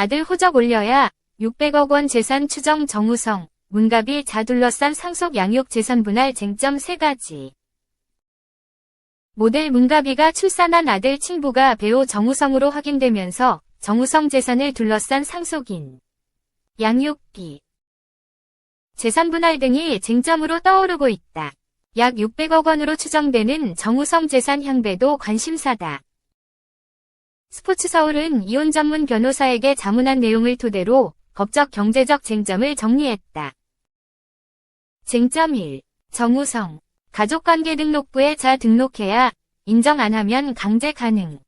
아들 호적 올려야 600억 원 재산 추정 정우성, 문갑이 자 둘러싼 상속 양육 재산 분할 쟁점 3가지. 모델 문갑이가 출산한 아들 친부가 배우 정우성으로 확인되면서 정우성 재산을 둘러싼 상속인, 양육비, 재산 분할 등이 쟁점으로 떠오르고 있다. 약 600억 원으로 추정되는 정우성 재산 향배도 관심사다. 스포츠서울은 이혼 전문 변호사에게 자문한 내용을 토대로 법적 경제적 쟁점을 정리했다. 쟁점 1. 정우성. 가족관계 등록부에 자 등록해야 인정 안 하면 강제 가능.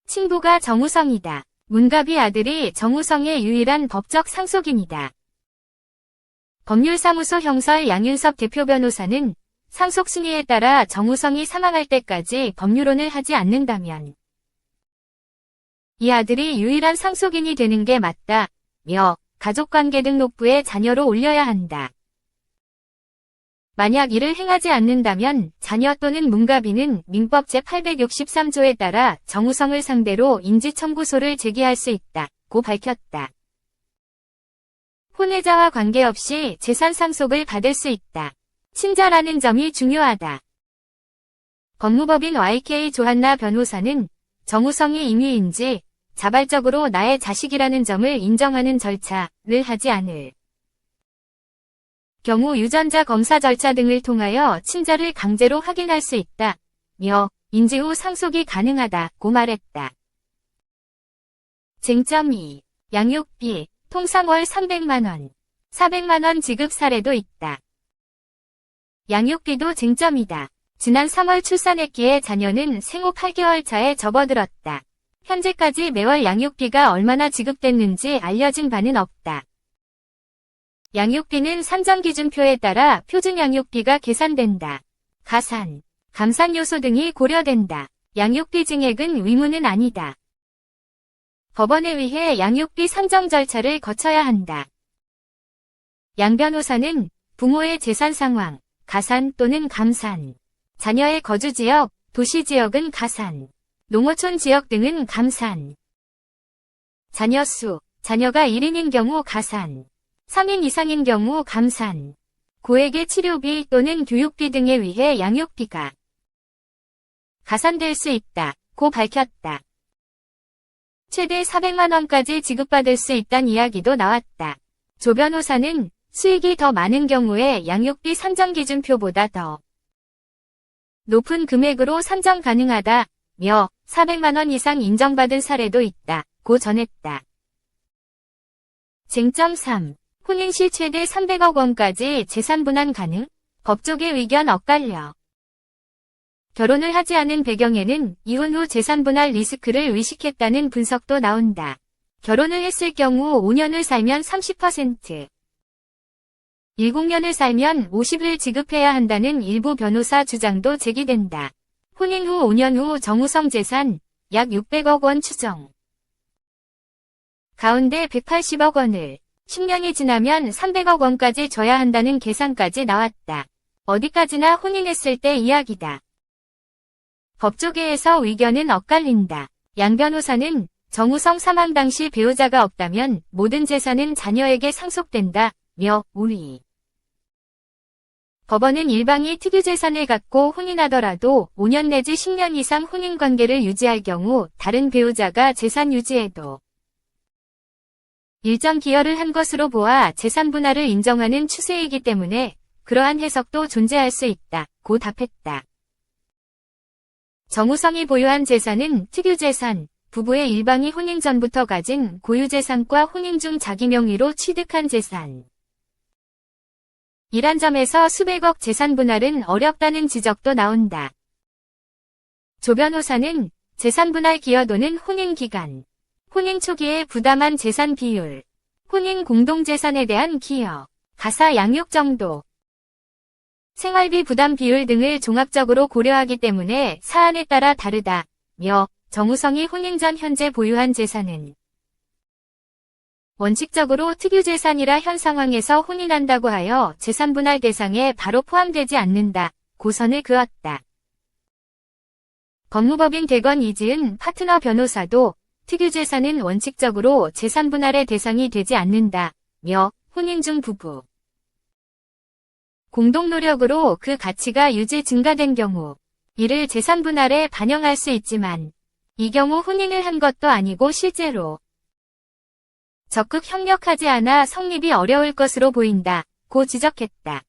친부가 정우성이다. 문갑이 아들이 정우성의 유일한 법적 상속인이다. 법률사무소 형설 양윤섭 대표 변호사는 상속 순위에 따라 정우성이 사망할 때까지 법률혼을 하지 않는다면 이 아들이 유일한 상속인이 되는 게 맞다며 가족관계 등록부에 자녀로 올려야 한다. 만약 이를 행하지 않는다면 자녀 또는 문갑이는 민법 제863조에 따라 정우성을 상대로 인지청구소를 제기할 수 있다고 밝혔다. 혼외자와 관계없이 재산 상속을 받을 수 있다. 친자라는 점이 중요하다. 법무법인 YK 조한나 변호사는 정우성이 임의인지 자발적으로 나의 자식이라는 점을 인정하는 절차를 하지 않을 경우 유전자 검사 절차 등을 통하여 친자를 강제로 확인할 수 있다며 인지 후 상속이 가능하다고 말했다. 쟁점 2. 양육비, 통상 월 300만 원, 400만 원 지급 사례도 있다. 양육비도 쟁점이다. 지난 3월 출산했기에 자녀는 생후 8개월 차에 접어들었다. 현재까지 매월 양육비가 얼마나 지급됐는지 알려진 바는 없다. 양육비는 산정기준표에 따라 표준 양육비가 계산된다. 가산, 감산 요소 등이 고려된다. 양육비 증액은 의무는 아니다. 법원에 의해 양육비 산정 절차를 거쳐야 한다. 양 변호사는 부모의 재산 상황, 가산 또는 감산, 자녀의 거주지역, 도시지역은 가산, 농어촌 지역 등은 감산, 자녀 수, 자녀가 1인인 경우 가산, 3인 이상인 경우 감산, 고액의 치료비 또는 교육비 등에 의해 양육비가 가산될 수 있다고 밝혔다. 최대 400만 원까지 지급받을 수 있다는 이야기도 나왔다. 조 변호사는 수익이 더 많은 경우에 양육비 산정 기준표보다 더 높은 금액으로 산정 가능하다며 400만 원 이상 인정받은 사례도 있다고 전했다. 쟁점 3. 혼인 시 최대 300억 원까지 재산 분할 가능? 법조계 의견 엇갈려. 결혼을 하지 않은 배경에는 이혼 후 재산 분할 리스크를 의식했다는 분석도 나온다. 결혼을 했을 경우 5년을 살면 30%, 7년을 살면 50을 지급해야 한다는 일부 변호사 주장도 제기된다. 혼인 후 5년 후 정우성 재산 약 600억 원 추정. 가운데 180억 원을 10년이 지나면 300억 원까지 줘야 한다는 계산까지 나왔다. 어디까지나 혼인했을 때 이야기다. 법조계에서 의견은 엇갈린다. 양 변호사는 정우성 사망 당시 배우자가 없다면 모든 재산은 자녀에게 상속된다며 우리 법원은 일방이 특유재산을 갖고 혼인하더라도 5년 내지 10년 이상 혼인관계를 유지할 경우 다른 배우자가 재산 유지에도 일정 기여를 한 것으로 보아 재산 분할을 인정하는 추세이기 때문에 그러한 해석도 존재할 수 있다고 답했다. 정우성이 보유한 재산은 특유재산, 부부의 일방이 혼인 전부터 가진 고유재산과 혼인 중 자기 명의로 취득한 재산. 이란 점에서 수백억 재산 분할은 어렵다는 지적도 나온다. 조 변호사는 재산 분할 기여도는 혼인 기간, 혼인 초기에 부담한 재산 비율, 혼인 공동재산에 대한 기여, 가사 양육 정도, 생활비 부담 비율 등을 종합적으로 고려하기 때문에 사안에 따라 다르다며 정우성이 혼인 전 현재 보유한 재산은 원칙적으로 특유재산이라 현 상황에서 혼인한다고 하여 재산분할 대상에 바로 포함되지 않는다고 선을 그었다. 법무법인 대건 이지은 파트너 변호사도 특유재산은 원칙적으로 재산분할의 대상이 되지 않는다. 며 혼인 중 부부 공동노력으로 그 가치가 유지 증가된 경우 이를 재산분할에 반영할 수 있지만 이 경우 혼인을 한 것도 아니고 실제로 적극 협력하지 않아 성립이 어려울 것으로 보인다. 고 지적했다.